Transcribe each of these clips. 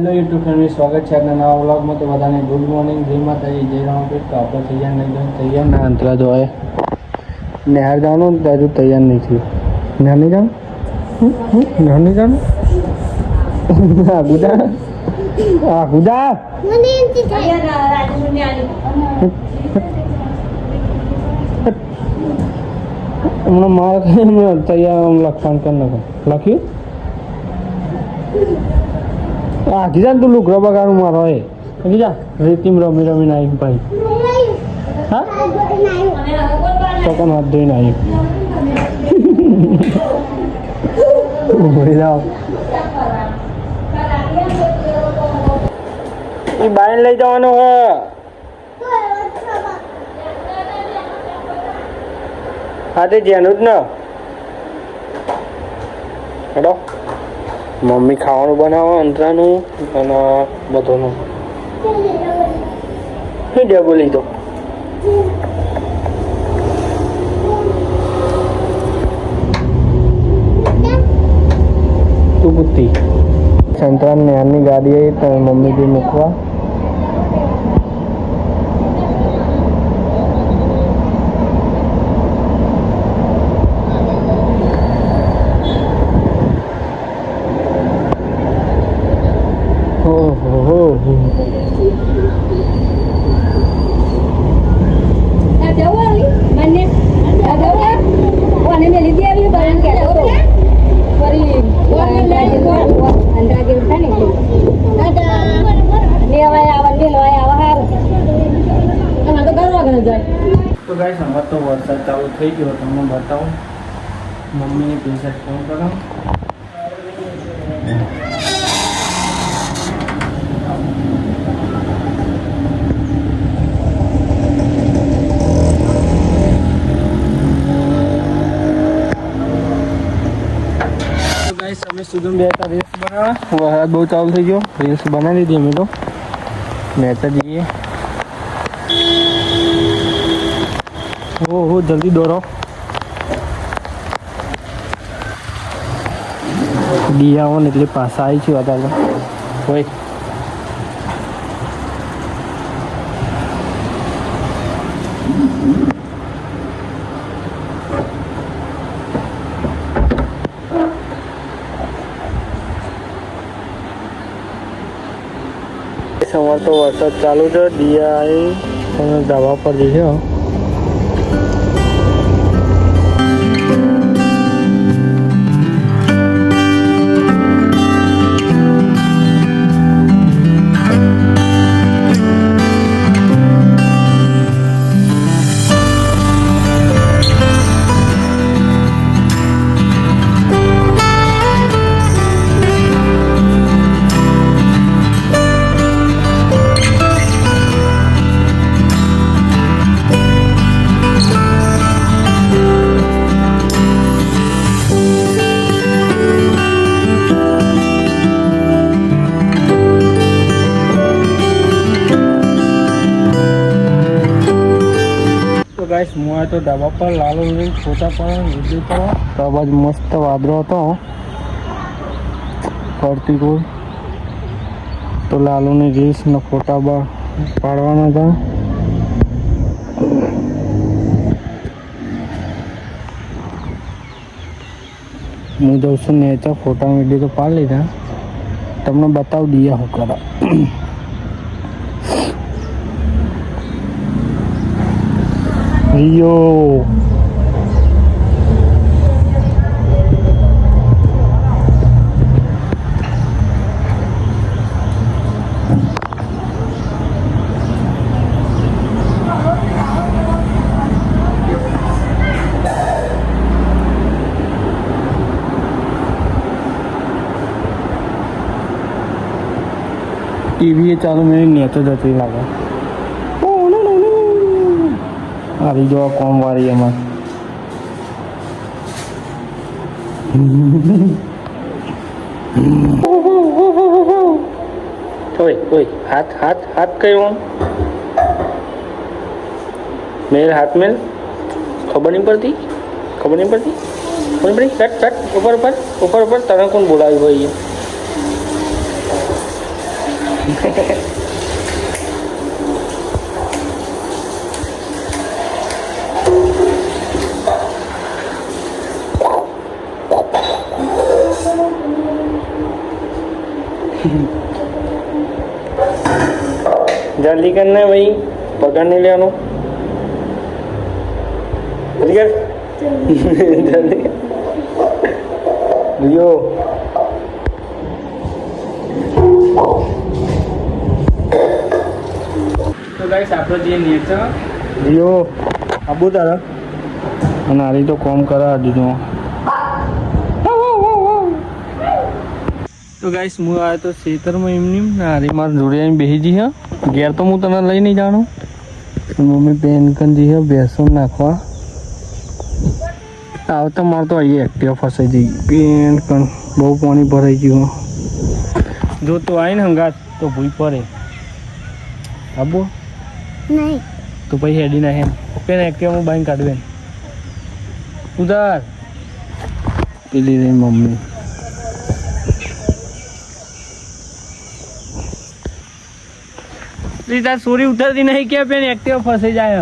Hello YouTube family, સ્વાગત છે આજના નવા વ્લોગમાં. તો બધાને ગુડ મોર્નિંગ, જય માતાજી, જય રામપીર. તો આપણે તૈયાર નહીં થયું, તૈયાર ના અંતરા જો હોય નહેર જવાનું તારું તૈયાર નહીં થયું. નહેર નહીં જવાનું, નહેર નહીં જવાનું. હા ગુદા, હા ગુદા. હમણાં મારે તૈયાર લખવાનું કરી નાખો. લખ્યું હા કીધા તું લુક રબગારું મારો એ કીધા રેતીમ રમી રમીને આવી ભાઈ. હા તો પણ હાથ ધોઈને આવી જાઓ. એ બાઈને લઈ જવાનો હ. હા તે જેનું જ ને હેડો. મમ્મી ખાવાનું બનાવો અંતરાનું અને બધોનું શું ડેબો લીધો. તું પૂછતી સંતરામ નેહાની ગાડી આવી તો મમ્મી થી મૂકવા. તો ગાઈસ અમારે તો વરસાદ ચાલુ થઈ ગયો. તમને બતાવું, મમ્મીને પૈસા ફોન કરો. અમે સુગમ બે હતા રીલ્સ બનાવવા. વરસાદ બહુ ચાલુ થઈ ગયો, રીલ્સ બનાવી દીધી અમે તો. મહેતા જઈએ. ઓહો જલ્દી દોરો. દિયાઓ ને એટલે પાછા આવી છું અત્યારે હોય. સવાર તો વરસાદ ચાલુ છે. દિયા આવી ધાબા પર જઈએ. ગાઈસ હું આ તો ધાબા પર લાલો લઈને ફોટા પણ વિડીયો પર. તો આ બાજુ મસ્ત વાદળો હતો ફરતી કોઈ. તો લાલુની રીલ્સના ફોટા પાડવાના હતા. હું જઉં છું નેચર ફોટા વિડીયો તો પાડી લીધા. તમને બતાવી દઈએ હું કરા. Yo. ટીવી ચાલુ મેં નેતો જતી લાગે. આવી જો કોમ વાળી એમાં ઓય હાથ હાથ હાથ કયો મેલ હાથ મેલ. ખબર નહીં પડતી ચટ ચટ ઉપર ઉપર ઉપર ઉપર તને કોણ બોલાવ્યું હોય. जल्दी करना है भाई, पकड़ नहीं लेना जल्दी लियो। तो गाइस આપણે જે નેચર લિયો આબુ તારા અને આરી તો કોમ કરા દીધો। તો ગાઈસ હું આવ્યો તો ખેતરમાં એમની ને આરી માર જોડે આવીને બેસી જી હા। ઘેર તો હું તને લઈ નહીં જાણું, મમ્મી પેન કન જી હા બેસો નાખવા આવતા મારે તો અહીં એક્ટિવા ફસાઈ જઈ પેન કન બહુ પાણી ભરાઈ ગયું। જો તો આવીને હંગાત તો ભૂઈ પડે આબુ नहीं तो भाई हेडी ना है पेन एक्टिवा में बाइक काटवे उधर पीली रही मम्मी सीधा सूरी उतरती नहीं क्या पेन एक्टिवा फंसे जाए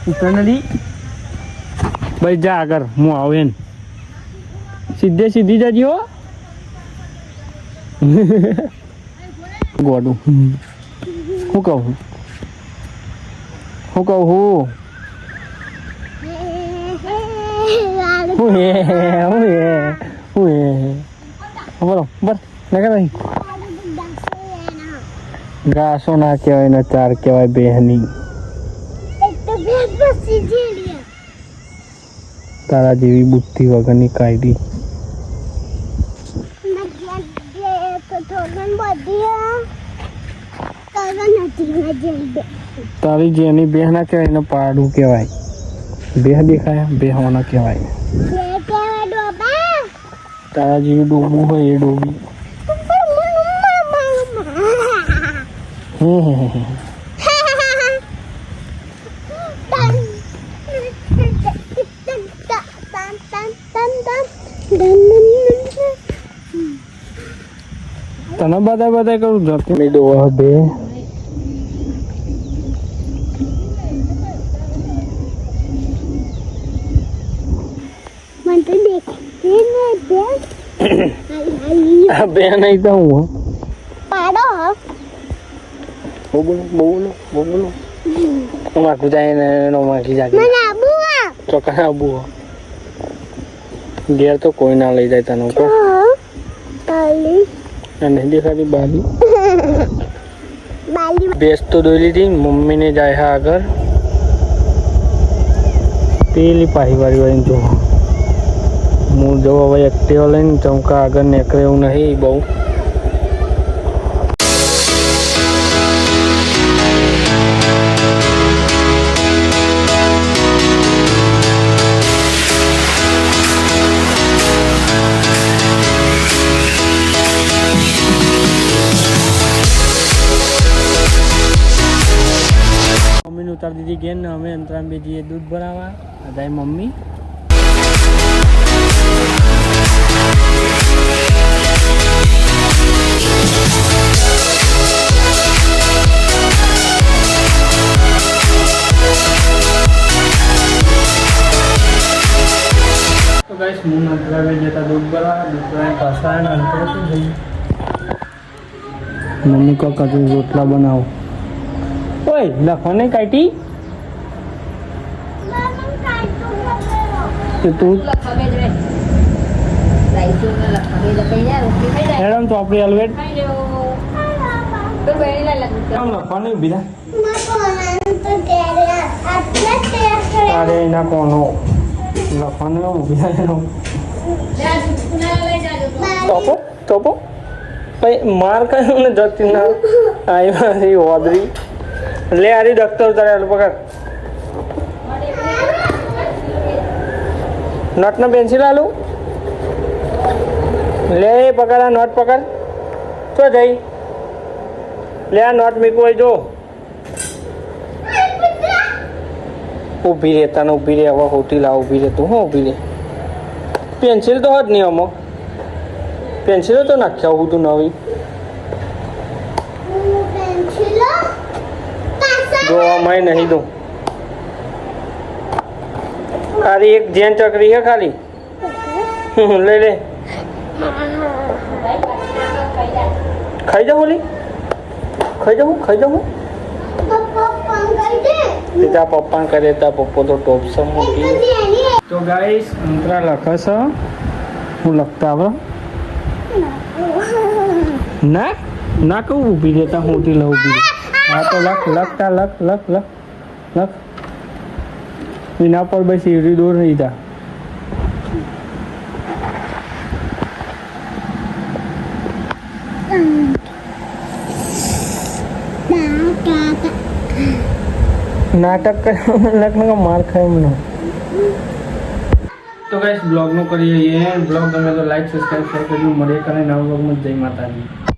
उतर नहीं भाई जा अगर मुँह आवे सीधे सीधी जाजी हो गोडू हूँ कहूँ હું કહું બોલો બસ નગર ઘાસો ના કહેવાય ને ચાર કહેવાય બેહની તારા જેવી બુદ્ધિ વગરની કાયદી તારી જેની બેહ ના કહેવાય ને પાડું કહેવાય બેહ દેખાય બેહ ના કહેવાય તારા જેવી ડોબું હોય એ ડોબી તને બધા કરું જતી મેં ડોવા બે બે નહીં તો હું पाड़ो બોલો માખું જાય ને એનો માખી જાગે મને આબુઆ ચોખ્ખા આબુ ઘેર તો કોઈ ના લઈ જાય તને ઉપર બાલી અને દેખાતી બાલી બાલી ભેંસ તો દોઈ લીધી મમ્મીને જાય હા આગળ પેલી પાહીવાળી વાળીને જો હું જો હવે એક્ટિવા લઈને ચમકા આગળ નીકળે એવું નહીં બહુ મમ્મીને ઉતારી દીધી ગેન ને અમે અંતરામ બેજીએ દૂધ ભરાવા અદાય મમ્મી તો ગાઈસ હું અંતરાવે જતા દૂધ ભરાવા પાછા અને અંતરે શું થઈ મમ્મી કો કજુ રોટલા બનાવો ઓય લખો નહીં કાઢી તો તું મેડમ તો આપણી હલવેટ લખવાની બીજા અરે એના કોનો લખવાનું બીજા ટોપો ભાઈ માર કયું ને જતી ના આવી ઓદરી લે આરી ડોક્ટર તારે પકડ નોટ નો પેન્સિલ આલુ લે પકડ આ નોટ પકડ તો જઈ લે આ નોટ મીકવું હોય જો ઊભી રે તને ઊભી રે હવે હોટી લાવ ઊભી રે તું હું ઊભી રે પેન્સિલ તો હોત નહીં અમુક પેન્સિલો તો નાખ્યા હું તું નવી જો આમાં નહીં દઉં ખાલી એક જેન ચકરી છે ખાલી લઈ લે ખાઈ જાઉં ઓલી ખાઈ જાઉં તા પપ્પા કરે તા પપ્પો તો ટોપસમ મૂકી તો ગાઈસ અંતરા લખસ હું લખતા આવડે ના ના કહું ઊભી રહેતા હું લઉં ઊભી રહે હા તો લખતા લખ એના પર બસ એવડી દોર નહીં તા નાટક લખને માર ખાય એમને તો ગાઈસ બ્લોગનું કરીએ બ્લોગ ગમે તો લાઈક સબસ્ક્રાઈબ શેર કરજો મળીએ કરે નવા બ્લોગમાં જય માતાજી